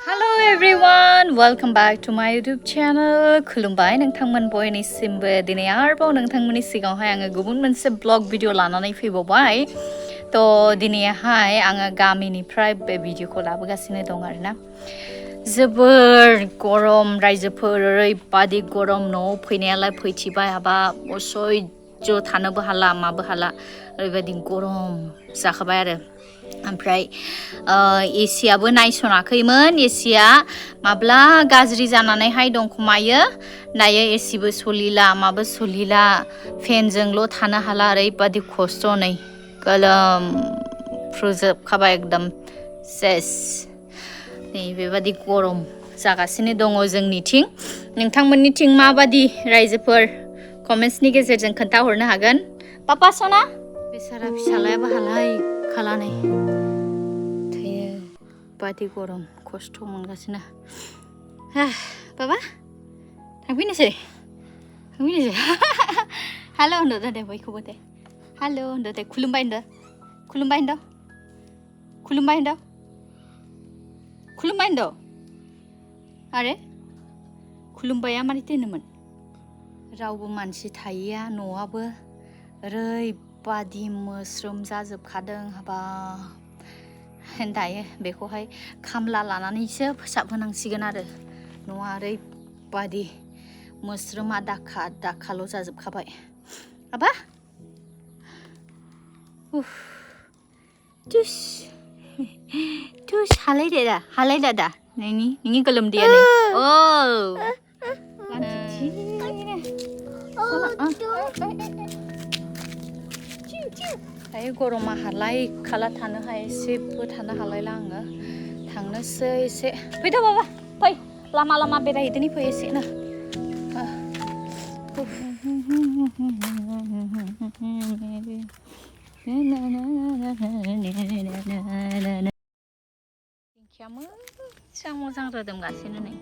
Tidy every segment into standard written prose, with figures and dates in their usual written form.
Hello everyone, welcome back to my YouTube channel. खुलुमबाय नोंथांमोन बयनिसिमबो दिनै आरोबाव नोंथांमोननि सिगाङावहाय आङो गुबुन मोनसे ब्लग भिडिअ लानानै फैबावबाय थ' दिनैहाय आङो गामिनिफ्राय बे भिडिअखौ लाबोगासिनो दं आरोना जोबोर गरम रायजोफोर ओरैबादि गरम न'आव फैनायालाय फैथिबाय हाबाब असह्य थानोबो हाला माबो हाला ओरैबादि गरम जाखाबाय आरो ओमफ्राय एसियाबो नायसनाखैमोन एसिया माब्ला गाज्रि जानानैहाय दंखोमायो दायो एसिबो सलिला माबो सलिला फेनजोंल' थानो हाला ओरैबादि खस्थ' नै गोलोम फ्रुजोबखाबाय एकदम सेस नै बेबादि गरम जागासिनो दङ जोंनिथिं नोंथांमोननिथिं माबादि रायजोफोर कमेन्ट्सनि गेजेरजों खोन्थाहरनो हागोन पापा सना बेसारा फिसालायाबो हालाय खालानै थैयो बादि गरम खस्थ' मोनगासिनो बाबा थांफिनोसै हेल' होनदो दे बयखौबो दे हेल' होनदो दे खुलुमबाय होनदो आरे खुलुमबाया मारै दोनोमोन रावबो मानसि थायैया न'आबो ओरैबादि मोस्रोम जाजोबखादों हाबा दायो बेखौहाय खामला लानानैसो फोसाबहोनांसिगोन आरो न'आ ओरैबादि मोस्रोमा दाखाल' जाजोबखाबाय हाबा तुस हालायदा दा नोंनि गोलोमदैयानो दायो गरमा हालाय खाला थानोहाय एसेबो थानो हालायला आङो थांनोसै एसे फैद' बाबा फै लामा बेरायहैदोनि फै एसेनो दिंखिया मोजां रोदोमगासिनो नै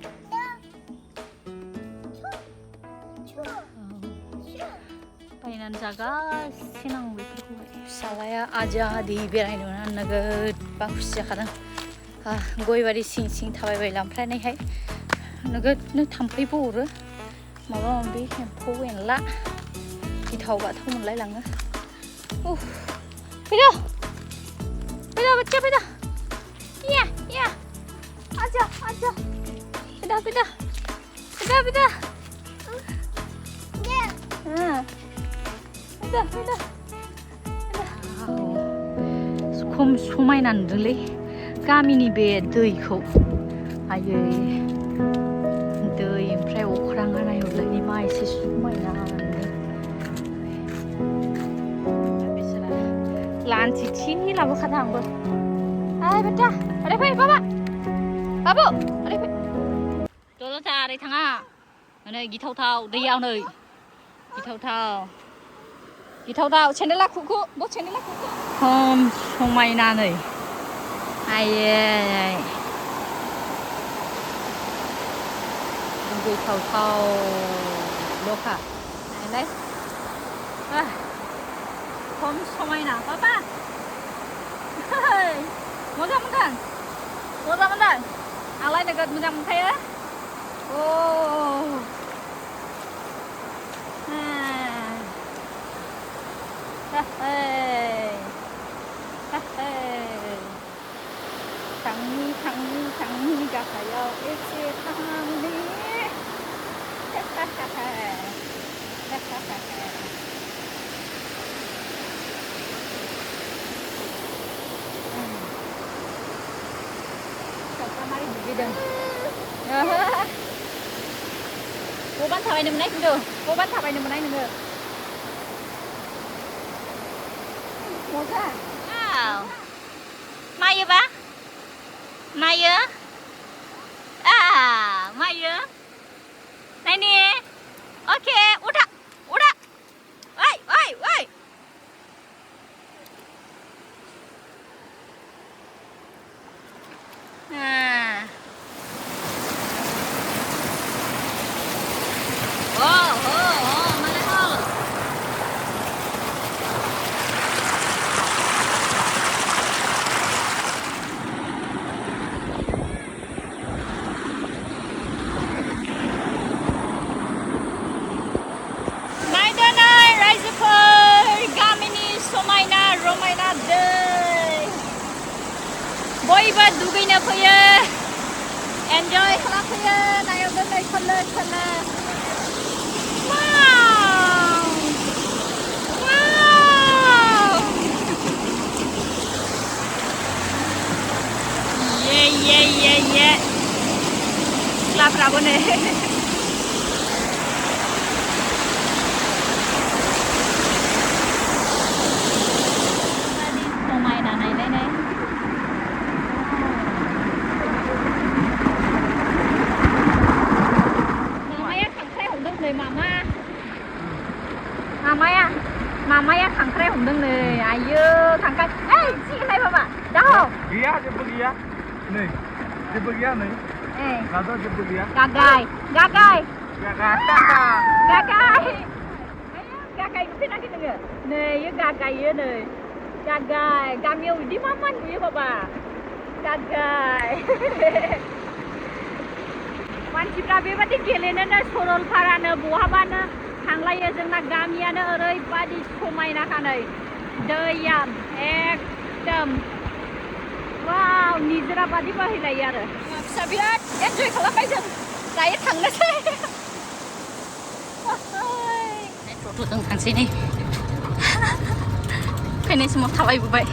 बायनानै जागासिनो आं बेफोरखौहाय फिसालाया आजादि बेरायनो मोननानै नोगोदबा खुसि जाखादों गयबारि सिं थाबायबायला ओमफ्रायहाय नोगोदनो थाम्फैबो अरो माबा माबि एम्फौ एनला गिथाव बाथाव मोनलायलाङो फैद' बच्चा फैद' या आजा फैद' खम समायना नुदोंलै गामिनि बे दैखौ आयै दै ओमफ्राय अख्राङा नायहरलाय मा एसे समायना बेसोरा लानथि लाबोखादों आंबो बेटा ओरै फै बाबु ओरै फै दल'था ओरै थाङा नै गिथावथाव दैयाव नै गिथावथाव सेन्देला खुखु खम समायना नै आयै दुगैथावथाव लखा नायलाय खम समायना बाबा मोजां मोनदों आंलाय नोगोद मोजां मोनखायो थांनि गाहायाव एसे थांनि मारै दुगैदों बबान थाबायनो मोननाय खिन्थु नोङो मोजां मायोबा मायो नायनि ओके उठा ओइ बयबो दुगैनो फैयो एन्जय खालामफैयो नायाव दोनै खोलो खोलो वाव वाव ये सिख्लाफ्राबो नै समायना नायलाय Mamanya खांख्राय हमदों नै आयो खांख्राय ओइ सिलाय बाबा जाखौ गैया जेबो गैया नै जेबो गैया नै दादा जेबो गैया गागाय नुफेराखै नोङो नै यो गागायो नै गागाय गामियाव बिदि मा नुयो बाबा गागाय मानसिफ्रा बेबादि गेलेनोनो सरलपारानो बहाबानो थांलायो जोंना गामियानो ओरैबादि समायनाखा नै दैया एकदम वाव निजोरा बादि बोहैलायो आरो फिसा बिराद एन्जय खालामबाय जों दायो थांनोसै ट'ट'जों थांसै नै फैनाय समाव थाबायबोबाय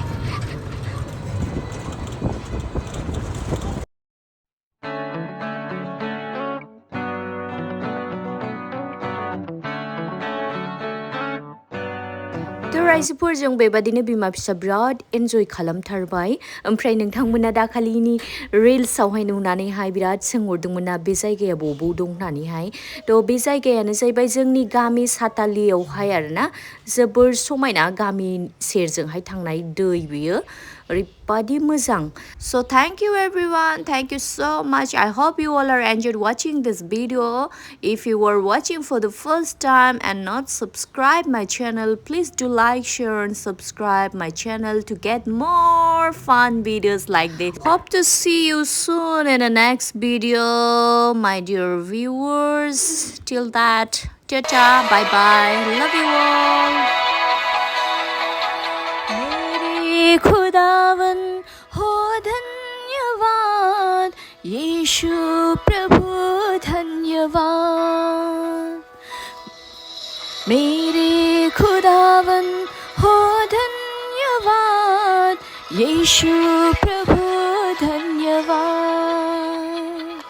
रायजोफोरजों बेबादिनो बिमा फिसा बिराद एन्जय खालामथारबाय ओमफ्राय नोंथांमोना दाखालिनि रिल्सआवहाय नुनानैहाय बिराद सोंहरदोंमोन ना बे जायगाया बबाव दं होननानैहाय थ' बे जायगायानो जाहैबाय जोंनि गामि सातालियावहाय आरोना जोबोर समायना गामि सेरजोंहाय थांनाय दै बियो ओरैबादि मोजां so thank you everyone thank you so much I hope you all are enjoyed watching this video if you were watching for the first time and not subscribe my channel please do like share and subscribe my channel to get more fun videos like this hope to see you soon in the next video my dear viewers till that ta bye bye love you all खुदावन हो धन्यवाद यीशु प्रभु धन्यवाद मेरे खुदावन हो धन्यवाद यीशु प्रभु